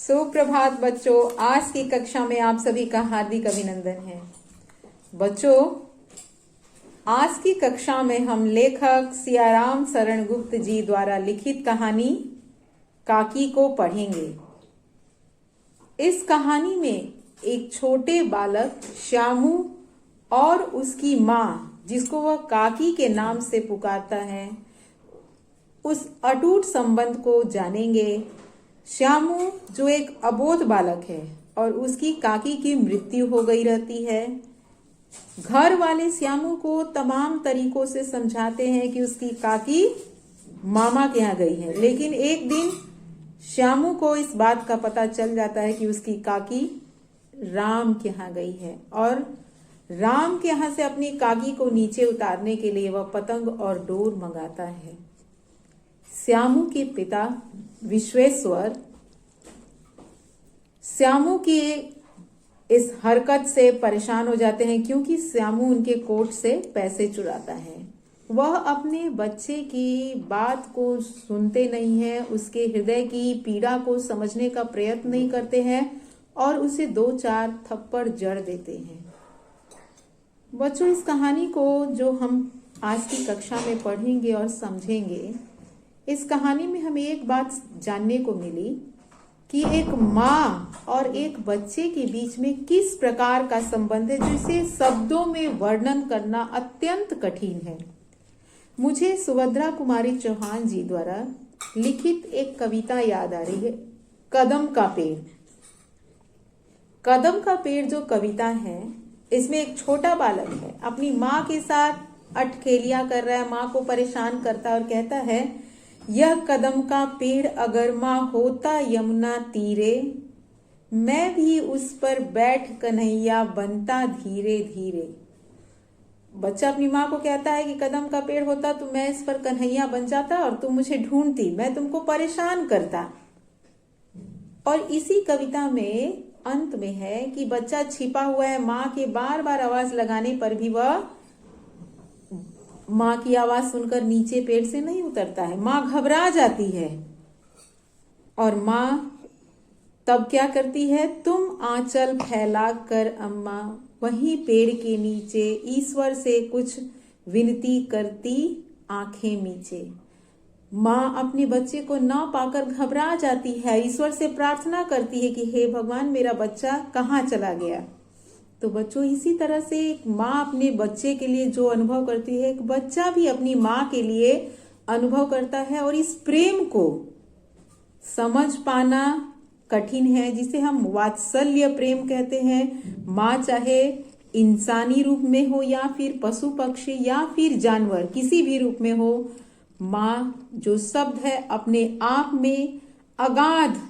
सुप्रभात बच्चों, आज की कक्षा में आप सभी का हार्दिक अभिनंदन है। बच्चों, आज की कक्षा में हम लेखक सियाराम शरण गुप्त जी द्वारा लिखित कहानी काकी को पढ़ेंगे। इस कहानी में एक छोटे बालक श्यामू और उसकी माँ, जिसको वह काकी के नाम से पुकारता है, उस अटूट संबंध को जानेंगे। श्यामू जो एक अबोध बालक है और उसकी काकी की मृत्यु हो गई रहती है। घर वाले श्यामू को तमाम तरीकों से समझाते हैं कि उसकी काकी मामा के यहाँ गई है, लेकिन एक दिन श्यामू को इस बात का पता चल जाता है कि उसकी काकी राम के यहाँ गई है और राम के यहाँ से अपनी काकी को नीचे उतारने के लिए वह पतंग और डोर मंगाता है। श्यामू के पिता विश्वेश्वर श्यामू की इस हरकत से परेशान हो जाते हैं, क्योंकि श्यामू उनके कोट से पैसे चुराता है। वह अपने बच्चे की बात को सुनते नहीं है, उसके हृदय की पीड़ा को समझने का प्रयत्न नहीं करते हैं और उसे 2-4 थप्पड़ जड़ देते हैं। बच्चों, इस कहानी को जो हम आज की कक्षा में पढ़ेंगे और समझेंगे, इस कहानी में हमें एक बात जानने को मिली कि एक माँ और एक बच्चे के बीच में किस प्रकार का संबंध है, जिसे शब्दों में वर्णन करना अत्यंत कठिन है। मुझे सुभद्रा कुमारी चौहान जी द्वारा लिखित एक कविता याद आ रही है, कदम का पेड़। कदम का पेड़ जो कविता है, इसमें एक छोटा बालक है, अपनी माँ के साथ अठखेलियां कर रहा है, माँ को परेशान करता है और कहता है, यह कदम का पेड़ अगर माँ होता यमुना तीरे, मैं भी उस पर बैठ कन्हैया बनता धीरे धीरे। बच्चा अपनी माँ को कहता है कि कदम का पेड़ होता तो मैं इस पर कन्हैया बन जाता और तुम मुझे ढूंढती, मैं तुमको परेशान करता। और इसी कविता में अंत में है कि बच्चा छिपा हुआ है, माँ के बार बार आवाज लगाने पर भी वह माँ की आवाज सुनकर नीचे पेड़ से नहीं उतरता है। माँ घबरा जाती है और माँ तब क्या करती है, तुम आंचल फैला कर अम्मा वहीं पेड़ के नीचे ईश्वर से कुछ विनती करती आंखें मीचे। माँ अपने बच्चे को ना पाकर घबरा जाती है, ईश्वर से प्रार्थना करती है कि हे भगवान, मेरा बच्चा कहाँ चला गया। तो बच्चों, इसी तरह से एक माँ अपने बच्चे के लिए जो अनुभव करती है, एक बच्चा भी अपनी माँ के लिए अनुभव करता है। और इस प्रेम को समझ पाना कठिन है, जिसे हम वात्सल्य प्रेम कहते हैं। माँ चाहे इंसानी रूप में हो या फिर पशु पक्षी या फिर जानवर, किसी भी रूप में हो, माँ जो शब्द है अपने आप में अगाध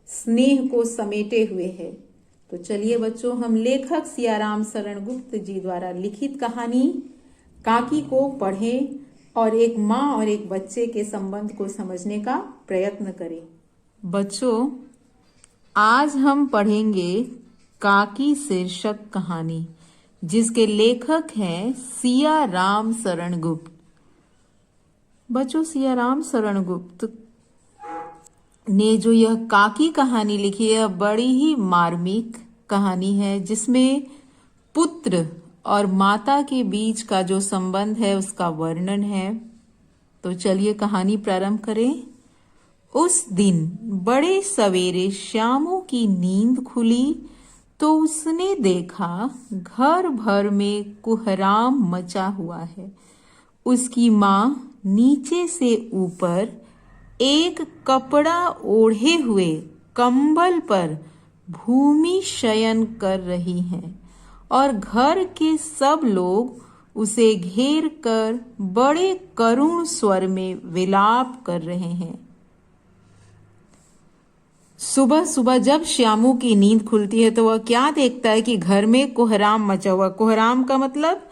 स्नेह को समेटे हुए है। तो चलिए बच्चों, हम लेखक सियाराम शरण गुप्त जी द्वारा लिखित कहानी काकी को पढ़ें और एक माँ और एक बच्चे के संबंध को समझने का प्रयत्न करें। बच्चों, आज हम पढ़ेंगे काकी शीर्षक कहानी, जिसके लेखक हैं सियाराम शरण गुप्त। बच्चों, सियाराम शरण गुप्त ने जो यह काकी कहानी लिखी है, बड़ी ही मार्मिक कहानी है, जिसमें पुत्र और माता के बीच का जो संबंध है उसका वर्णन है। तो चलिए कहानी प्रारंभ करें। उस दिन बड़े सवेरे श्यामू की नींद खुली तो उसने देखा घर भर में कोहराम मचा हुआ है। उसकी माँ नीचे से ऊपर एक कपड़ा ओढ़े हुए कंबल पर भूमि शयन कर रही हैं और घर के सब लोग उसे घेर कर बड़े करुण स्वर में विलाप कर रहे हैं। सुबह सुबह जब श्यामू की नींद खुलती है तो वह क्या देखता है कि घर में कोहराम मचा हुआ। कोहराम का मतलब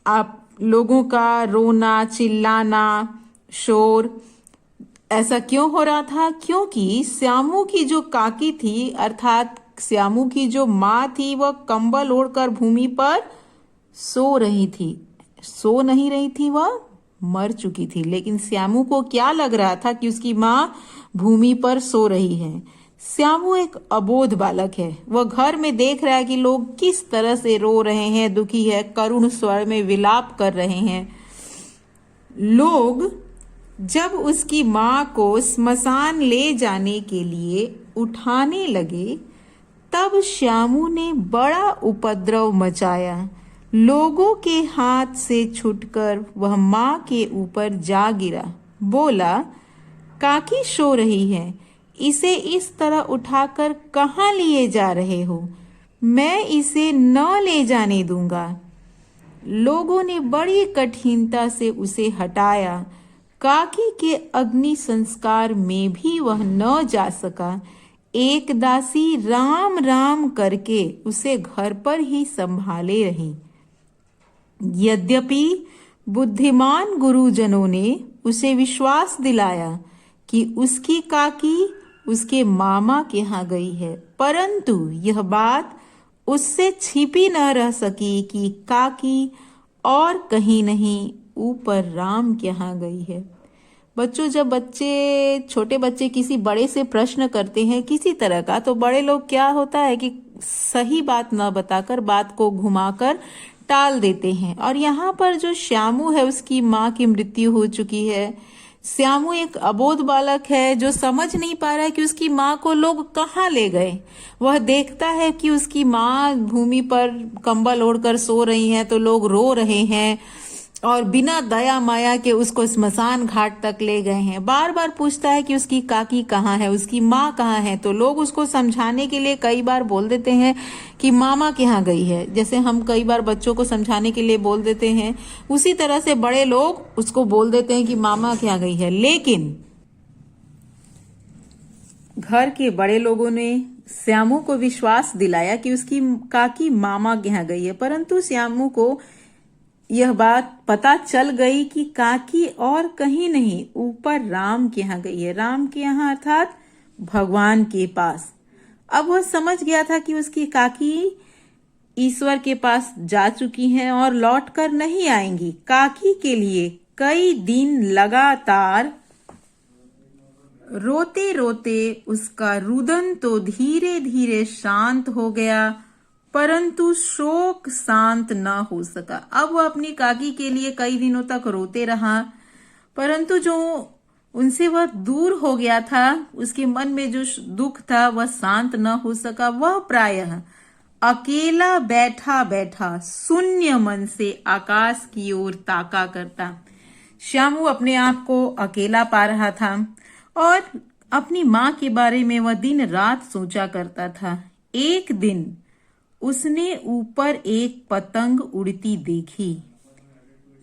आप लोगों का रोना, चिल्लाना, शोर। ऐसा क्यों हो रहा था? क्योंकि श्यामू की जो काकी थी, अर्थात श्यामू की जो माँ थी, वह कंबल ओढ़कर भूमि पर सो रही थी। सो नहीं रही थी, वह मर चुकी थी। लेकिन श्यामू को क्या लग रहा था कि उसकी माँ भूमि पर सो रही है। श्यामू एक अबोध बालक है। वह घर में देख रहा है कि लोग किस तरह से रो रहे हैं, दुखी है, करुण स्वर में विलाप कर रहे हैं। लोग जब उसकी मां को स्मशान ले जाने के लिए उठाने लगे, तब श्यामू ने बड़ा उपद्रव मचाया। लोगों के हाथ से छूटकर वह मां के ऊपर जा गिरा। बोला, काकी सो रही है, इसे इस तरह उठाकर कहाँ लिए जा रहे हो? मैं इसे न ले जाने दूंगा। लोगों ने बड़ी कठिनता से उसे हटाया। काकी के अग्नि संस्कार में भी वह न जा सका। एक दासी राम राम करके उसे घर पर ही संभाले रही। यद्यपि बुद्धिमान गुरुजनों ने उसे विश्वास दिलाया कि उसकी काकी उसके मामा के यहाँ गई है, परंतु यह बात उससे छिपी न रह सकी कि काकी और कहीं नहीं ऊपर राम के यहाँ गई है। बच्चों, जब छोटे बच्चे किसी बड़े से प्रश्न करते हैं किसी तरह का, तो बड़े लोग क्या होता है कि सही बात न बताकर बात को घुमाकर टाल देते हैं। और यहाँ पर जो श्यामू है, उसकी माँ की मृत्यु हो चुकी है। श्यामू एक अबोध बालक है जो समझ नहीं पा रहा है कि उसकी माँ को लोग कहाँ ले गए। वह देखता है कि उसकी माँ भूमि पर कंबल ओढ़कर सो रही हैं, तो लोग रो रहे हैं और बिना दया माया के उसको स्मशान घाट तक ले गए हैं। बार बार पूछता है कि उसकी काकी कहाँ है, उसकी माँ कहाँ है। तो लोग उसको समझाने के लिए कई बार बोल देते हैं कि मामा के यहाँ गई है। जैसे हम कई बार बच्चों को समझाने के लिए बोल देते हैं, उसी तरह से बड़े लोग उसको बोल देते हैं कि मामा के यहाँ गई है। लेकिन घर के बड़े लोगों ने श्यामू को विश्वास दिलाया कि उसकी काकी मामा के यहाँ गई है, परंतु श्यामू को यह बात पता चल गई कि काकी और कहीं नहीं, ऊपर राम के यहाँ गई है। राम के यहाँ अर्थात भगवान के पास। अब वह समझ गया था कि उसकी काकी ईश्वर के पास जा चुकी हैं और लौटकर नहीं आएंगी। काकी के लिए कई दिन लगातार रोते रोते उसका रुदन तो धीरे धीरे शांत हो गया, परंतु शोक शांत न हो सका। अब वह अपनी काकी के लिए कई दिनों तक रोते रहा, परंतु जो उनसे वह दूर हो गया था, उसके मन में जो दुख था वह शांत न हो सका। वह प्रायः अकेला बैठा बैठा शून्य मन से आकाश की ओर ताका करता। श्यामू अपने आप को अकेला पा रहा था और अपनी माँ के बारे में वह दिन रात सोचा करता था। एक दिन उसने ऊपर एक पतंग उड़ती देखी।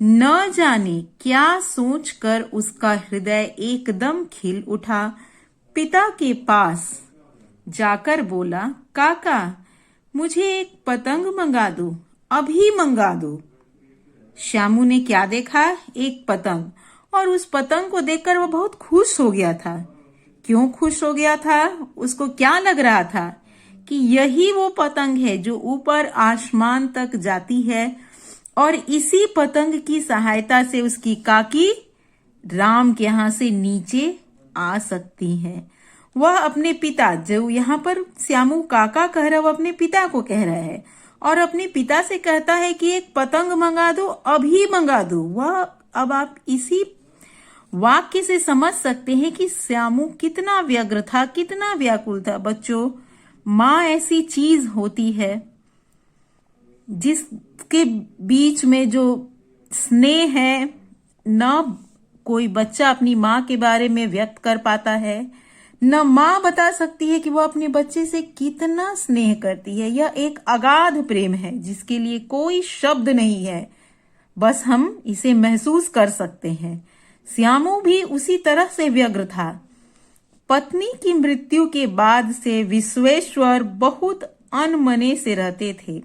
न जाने क्या सोचकर उसका हृदय एकदम खिल उठा। पिता के पास जाकर बोला, काका मुझे एक पतंग मंगा दो, अभी मंगा दो। श्यामू ने क्या देखा? एक पतंग, और उस पतंग को देखकर वह बहुत खुश हो गया था। क्यों खुश हो गया था? उसको क्या लग रहा था कि यही वो पतंग है जो ऊपर आसमान तक जाती है और इसी पतंग की सहायता से उसकी काकी राम के यहाँ से नीचे आ सकती है। वह अपने पिता, जो यहाँ पर श्यामू काका कह रहा है, वह अपने पिता को कह रहा है और अपने पिता से कहता है कि एक पतंग मंगा दो, अभी मंगा दो। वह अब आप इसी वाक्य से समझ सकते हैं कि श्यामू कितना व्यग्र था, कितना व्याकुल था। बच्चों, माँ ऐसी चीज होती है जिसके बीच में जो स्नेह है, न कोई बच्चा अपनी माँ के बारे में व्यक्त कर पाता है, न माँ बता सकती है कि वो अपने बच्चे से कितना स्नेह करती है। यह एक अगाध प्रेम है जिसके लिए कोई शब्द नहीं है, बस हम इसे महसूस कर सकते हैं। श्यामू भी उसी तरह से व्यग्र था। पत्नी की मृत्यु के बाद से विश्वेश्वर बहुत अनमने से रहते थे।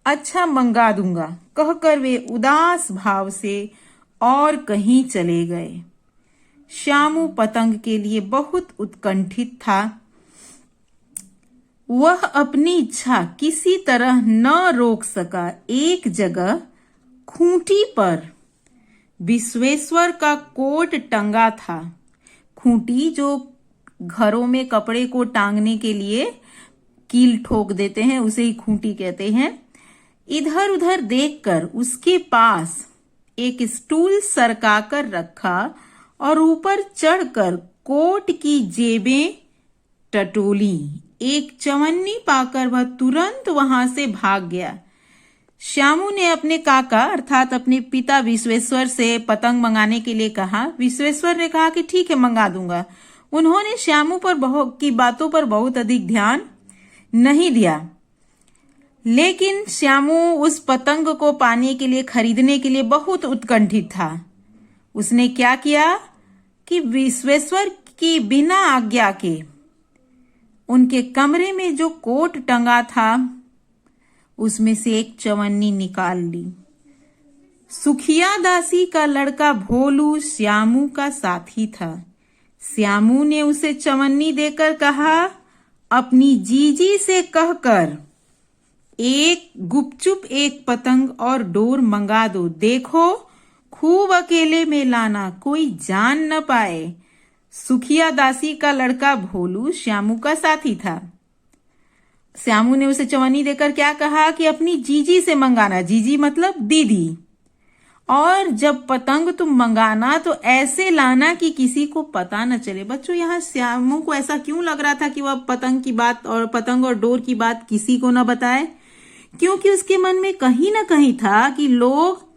अच्छा मंगा दूंगा कहकर वे उदास भाव से और कहीं चले गए। श्यामू पतंग के लिए बहुत उत्कंठित था। वह अपनी इच्छा किसी तरह न रोक सका। एक जगह खूंटी पर विश्वेश्वर का कोट टंगा था। खूंटी जो घरों में कपड़े को टांगने के लिए कील ठोक देते हैं, उसे ही खूंटी कहते हैं। इधर उधर देखकर उसके पास एक स्टूल सरकाकर रखा और ऊपर चढ़कर कोट की जेबें टटोली। एक चवन्नी पाकर वह तुरंत वहां से भाग गया। श्यामू ने अपने काका अर्थात अपने पिता विश्वेश्वर से पतंग मंगाने के लिए कहा। विश्वेश्वर ने कहा कि ठीक है, मंगा दूंगा। उन्होंने श्यामू की बातों पर बहुत अधिक ध्यान नहीं दिया, लेकिन श्यामू उस पतंग को पाने के लिए, खरीदने के लिए बहुत उत्कंठित था। उसने क्या किया कि विश्वेश्वर की बिना आज्ञा के उनके कमरे में जो कोट टंगा था उसमें से एक चवन्नी निकाल ली। सुखिया दासी का लड़का भोलू श्यामू का साथी था। श्यामू ने उसे चवन्नी देकर कहा, अपनी जीजी से कहकर एक गुपचुप एक पतंग और डोर मंगा दो। देखो, खूब अकेले में लाना, कोई जान न पाए। सुखिया दासी का लड़का भोलू श्यामू का साथी था। श्यामू ने उसे चवन्नी देकर क्या कहा कि अपनी जीजी से मंगाना। जीजी मतलब दीदी। और जब पतंग तुम मंगाना तो ऐसे लाना कि किसी को पता न चले। बच्चों, यहाँ श्यामू को ऐसा क्यों लग रहा था कि वह पतंग की बात और पतंग और डोर की बात किसी को न बताए? क्योंकि उसके मन में कहीं ना कहीं था कि लोग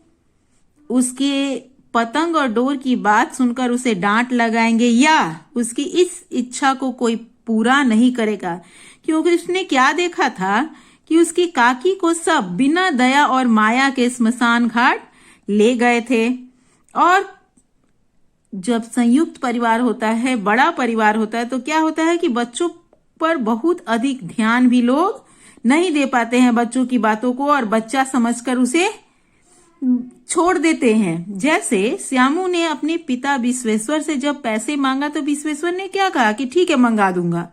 उसके पतंग और डोर की बात सुनकर उसे डांट लगाएंगे या उसकी इस इच्छा को कोई पूरा नहीं करेगा। क्योंकि उसने क्या देखा था कि उसकी काकी को सब बिना दया और माया के स्मशान घाट ले गए थे। और जब संयुक्त परिवार होता है, बड़ा परिवार होता है, तो क्या होता है कि बच्चों पर बहुत अधिक ध्यान भी लोग नहीं दे पाते हैं, बच्चों की बातों को, और बच्चा समझकर उसे छोड़ देते हैं। जैसे श्यामू ने अपने पिता विश्वेश्वर से जब पैसे मांगा तो विश्वेश्वर ने क्या कहा कि ठीक है, मंगा दूंगा।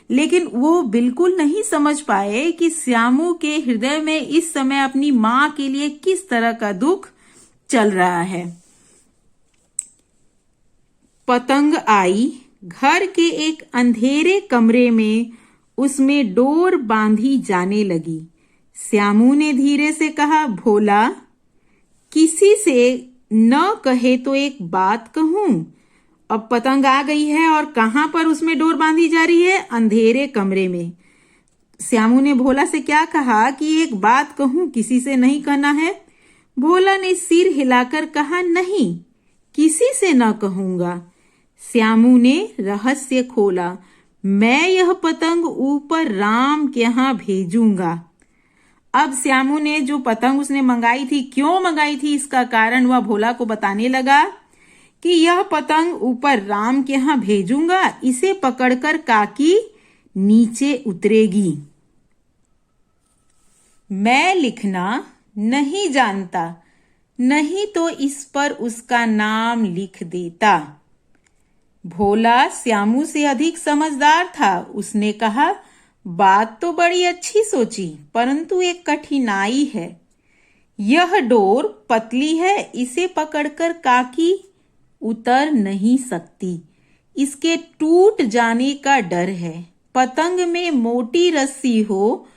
लेकिन वो बिल्कुल नहीं समझ पाए कि श्यामू के हृदय में इस समय अपनी मां के लिए किस तरह का दुख चल रहा है। पतंग आई, घर के एक अंधेरे कमरे में उसमें डोर बांधी जाने लगी। श्यामू ने धीरे से कहा, भोला, किसी से न कहे तो एक बात कहूं। अब पतंग आ गई है और कहां पर उसमें डोर बांधी जा रही है? अंधेरे कमरे में। श्यामू ने भोला से क्या कहा कि एक बात कहूं, किसी से नहीं कहना है। भोला ने सिर हिलाकर कहा, नहीं, किसी से न कहूंगा। श्यामू ने रहस्य खोला, मैं यह पतंग ऊपर राम के यहां भेजूंगा। अब श्यामू ने जो पतंग उसने मंगाई थी, क्यों मंगाई थी, इसका कारण वह भोला को बताने लगा कि यह पतंग ऊपर राम के यहां भेजूंगा, इसे पकड़कर काकी नीचे उतरेगी। मैं लिखना नहीं जानता, नहीं तो इस पर उसका नाम लिख देता। भोला श्यामू से अधिक समझदार था। उसने कहा, बात तो बड़ी अच्छी सोची, परंतु एक कठिनाई है। यह डोर पतली है, इसे पकड़कर काकी उतर नहीं सकती। इसके टूट जाने का डर है। पतंग में मोटी रस्सी हो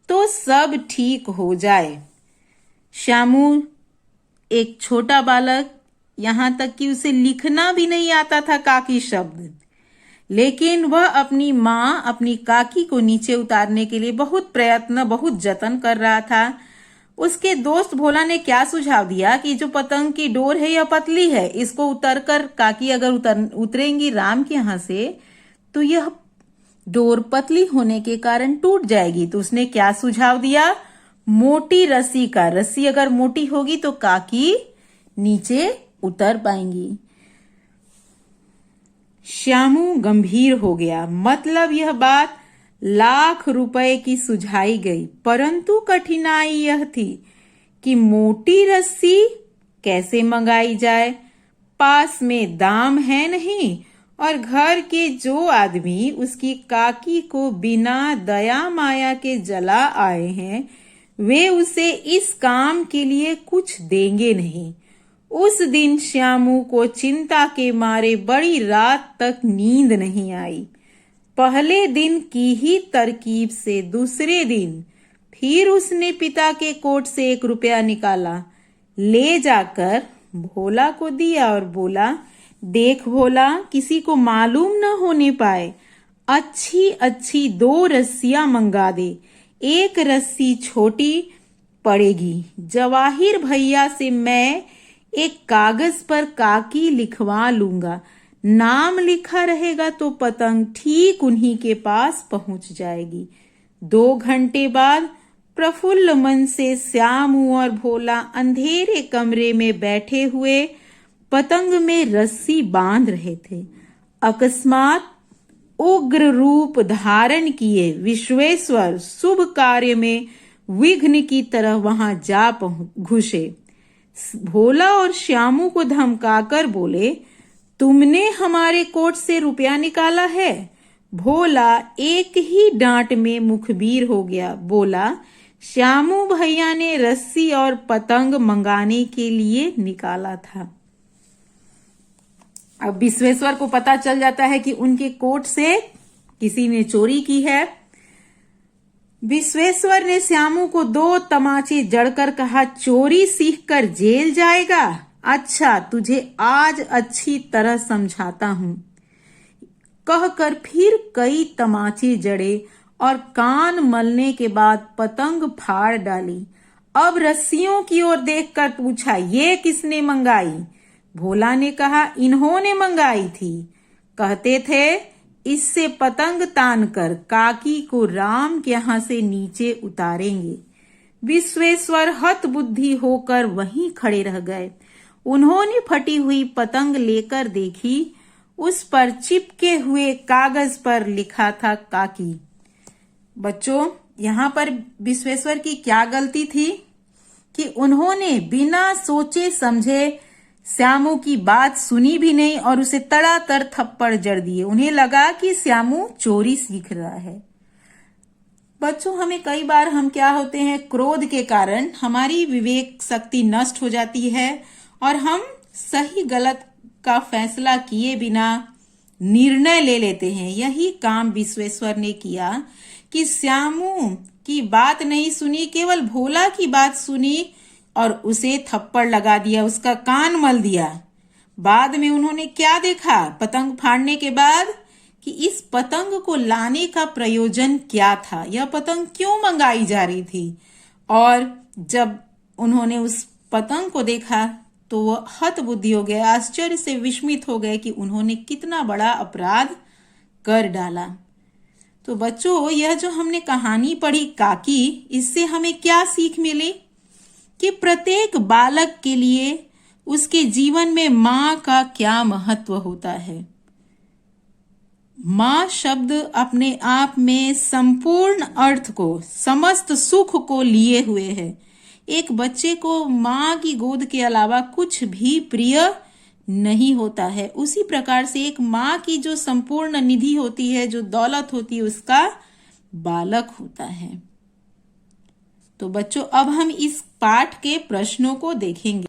तो सब ठीक हो जाए। श्यामू एक छोटा बालक, यहां तक कि उसे लिखना भी नहीं आता था काकी शब्द, लेकिन वह अपनी मां, अपनी काकी को नीचे उतारने के लिए बहुत प्रयत्न, बहुत जतन कर रहा था। उसके दोस्त भोला ने क्या सुझाव दिया कि जो पतंग की डोर है यह पतली है, इसको उतरकर काकी अगर उतरेंगी राम के यहां से तो यह डोर पतली होने के कारण टूट जाएगी। तो उसने क्या सुझाव दिया, मोटी रस्सी का। रस्सी अगर मोटी होगी तो काकी नीचे उतर पाएंगी। श्यामू गंभीर हो गया। मतलब यह बात लाख रुपए की सुझाई गई, परंतु कठिनाई यह थी कि मोटी रस्सी कैसे मंगाई जाए। पास में दाम है नहीं, और घर के जो आदमी उसकी काकी को बिना दया माया के जला आए हैं, वे उसे इस काम के लिए कुछ देंगे नहीं। उस दिन श्यामू को चिंता के मारे बड़ी रात तक नींद नहीं आई। पहले दिन की ही तरकीब से दूसरे दिन फिर उसने पिता के कोट से 1 रुपया निकाला, ले जाकर भोला को दिया और बोला, देख भोला, किसी को मालूम न होने पाए, अच्छी अच्छी 2 रस्सियां मंगा दे, 1 रस्सी छोटी पड़ेगी। जवाहिर भैया से मैं एक कागज पर काकी लिखवा लूंगा, नाम लिखा रहेगा तो पतंग ठीक उन्हीं के पास पहुंच जाएगी। 2 घंटे बाद प्रफुल्ल मन से श्यामू और भोला अंधेरे कमरे में बैठे हुए पतंग में रस्सी बांध रहे थे। अकस्मात उग्र रूप धारण किए विश्वेश्वर शुभ कार्य में विघ्न की तरह वहां जा घुसे। भोला और श्यामू को धमकाकर बोले, तुमने हमारे कोट से रुपया निकाला है? भोला एक ही डांट में मुखबिर हो गया, बोला, श्यामू भैया ने रस्सी और पतंग मंगाने के लिए निकाला था। अब विश्वेश्वर को पता चल जाता है कि उनके कोट से किसी ने चोरी की है। विश्वेश्वर ने श्यामू को 2 तमाचे जड़कर कहा, चोरी सीखकर जेल जाएगा? अच्छा, तुझे आज अच्छी तरह समझाता हूं। कहकर फिर कई तमाचे जड़े और कान मलने के बाद पतंग फाड़ डाली। अब रस्सियों की ओर देखकर पूछा, ये किसने मंगाई? भोला ने कहा, इन्होंने मंगाई थी। कहते थे, इससे पतंग तानकर काकी को राम के यहां से नीचे उतारेंगे। विश्वेश्वर हतबुद्धि होकर वहीं खड़े रह गए। उन्होंने फटी हुई पतंग लेकर देखी, उस पर चिपके हुए कागज पर लिखा था काकी। बच्चों, यहाँ पर विश्वेश्वर की क्या गलती थी कि उन्होंने बिना सोचे समझे श्यामू की बात सुनी भी नहीं और उसे तड़ातर थप्पड़ जड़ दिए। उन्हें लगा कि श्यामू चोरी सीख रहा है। बच्चों, हमें कई बार हम क्या होते हैं, क्रोध के कारण हमारी विवेक शक्ति नष्ट हो जाती है और हम सही गलत का फैसला किए बिना निर्णय ले लेते हैं। यही काम विश्वेश्वर ने किया कि श्यामू की बात नहीं सुनी, केवल भोला की बात सुनी और उसे थप्पड़ लगा दिया, उसका कान मल दिया। बाद में उन्होंने क्या देखा पतंग फाड़ने के बाद, कि इस पतंग को लाने का प्रयोजन क्या था, यह पतंग क्यों मंगाई जा रही थी। और जब उन्होंने उस पतंग को देखा तो वह हतबुद्धि हो गए, आश्चर्य से विस्मित हो गए कि उन्होंने कितना बड़ा अपराध कर डाला। तो बच्चों, यह जो हमने कहानी पढ़ी काकी, इससे हमें क्या सीख मिली कि प्रत्येक बालक के लिए उसके जीवन में मां का क्या महत्व होता है। मां शब्द अपने आप में संपूर्ण अर्थ को, समस्त सुख को लिए हुए है। एक बच्चे को मां की गोद के अलावा कुछ भी प्रिय नहीं होता है। उसी प्रकार से एक मां की जो संपूर्ण निधि होती है, जो दौलत होती है, उसका बालक होता है। तो बच्चों, अब हम इस पाठ के प्रश्नों को देखेंगे।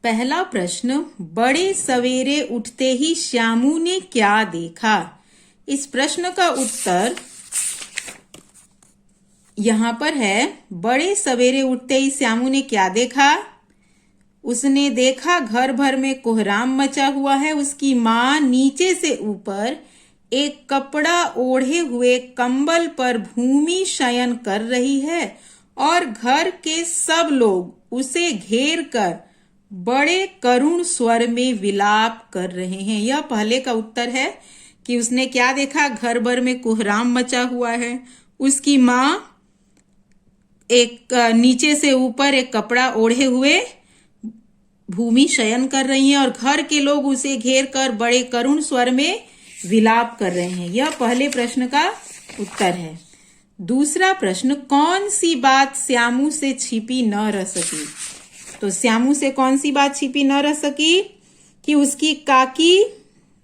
पहला प्रश्न, बड़े सवेरे उठते ही श्यामू ने क्या देखा? इस प्रश्न का उत्तर यहां पर है। बड़े सवेरे उठते ही श्यामू ने क्या देखा? उसने देखा घर भर में कोहराम मचा हुआ है। उसकी माँ नीचे से ऊपर एक कपड़ा ओढ़े हुए कंबल पर भूमि शयन कर रही है और घर के सब लोग उसे घेर कर बड़े करुण स्वर में विलाप कर रहे हैं। यह पहले का उत्तर है कि उसने क्या देखा, घर भर में कोहराम मचा हुआ है। उसकी माँ एक नीचे से ऊपर एक कपड़ा ओढ़े हुए भूमि शयन कर रही हैं और घर के लोग उसे घेर कर बड़े करुण स्वर में विलाप कर रहे हैं। यह पहले प्रश्न का उत्तर है। दूसरा प्रश्न, कौन सी बात श्यामू से छिपी न रह सकी? तो श्यामू से कौन सी बात छिपी न रह सकी कि उसकी काकी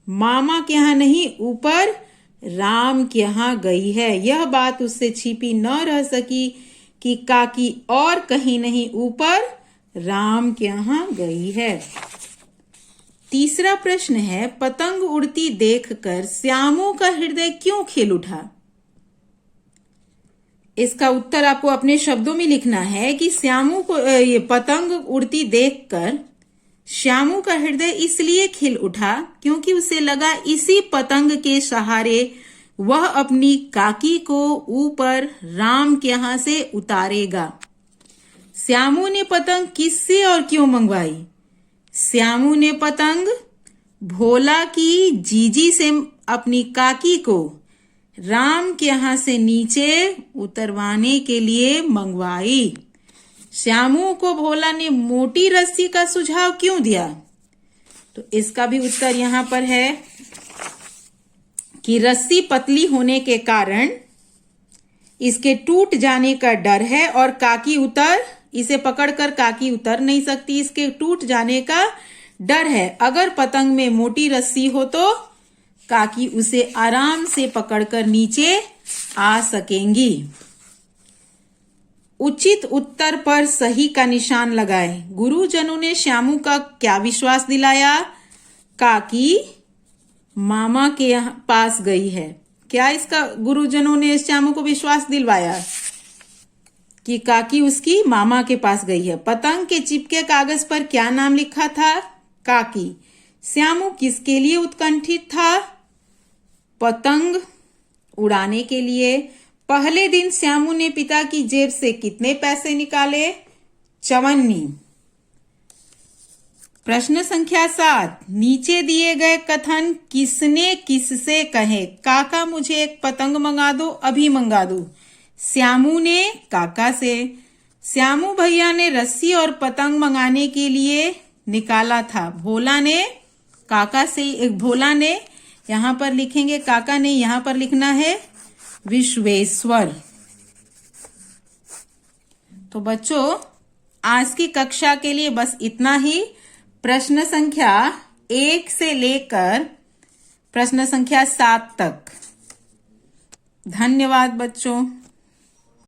मामा के यहाँ नहीं, ऊपर राम के यहाँ गई है। यह बात उससे छिपी न रह सकी कि काकी और कहीं नहीं, ऊपर राम के यहाँ गई है। तीसरा प्रश्न है, पतंग उड़ती देखकर श्यामू का हृदय क्यों खिल उठा? इसका उत्तर आपको अपने शब्दों में लिखना है कि श्यामू को ये पतंग उड़ती देखकर श्यामू का हृदय इसलिए खिल उठा क्योंकि उसे लगा इसी पतंग के सहारे वह अपनी काकी को ऊपर राम के यहाँ से उतारेगा। श्यामू ने पतंग किससे और क्यों मंगवाई? श्यामू ने पतंग भोला की जीजी से अपनी काकी को राम के यहाँ से नीचे उतरवाने के लिए मंगवाई। श्यामू को भोला ने मोटी रस्सी का सुझाव क्यों दिया? तो इसका भी उत्तर यहाँ पर है कि रस्सी पतली होने के कारण इसके टूट जाने का डर है और काकी इसे पकड़कर काकी उतर नहीं सकती, इसके टूट जाने का डर है। अगर पतंग में मोटी रस्सी हो तो काकी उसे आराम से पकड़कर नीचे आ सकेंगी। उचित उत्तर पर सही का निशान लगाएं। गुरुजनों ने श्यामू का क्या विश्वास दिलाया? काकी मामा के पास गई है। क्या इसका गुरुजनों ने श्यामू को विश्वास दिलवाया कि काकी उसकी मामा के पास गई है? पतंग के चिपके कागज पर क्या नाम लिखा था? काकी। श्यामू किसके लिए उत्कंठित था? पतंग उड़ाने के लिए। पहले दिन श्यामू ने पिता की जेब से कितने पैसे निकाले? 54। प्रश्न संख्या 7, नीचे दिए गए कथन किसने किससे कहे? काका मुझे एक पतंग मंगा दो, अभी मंगा दो। श्यामू ने काका से। श्यामू भैया ने रस्सी और पतंग मंगाने के लिए निकाला था। भोला ने काका से, भोला ने यहां पर लिखेंगे, काका ने यहां पर लिखना है विश्वेश्वर। तो बच्चों आज की कक्षा के लिए बस इतना ही। प्रश्न संख्या 1 से लेकर प्रश्न संख्या 7 तक। धन्यवाद बच्चों।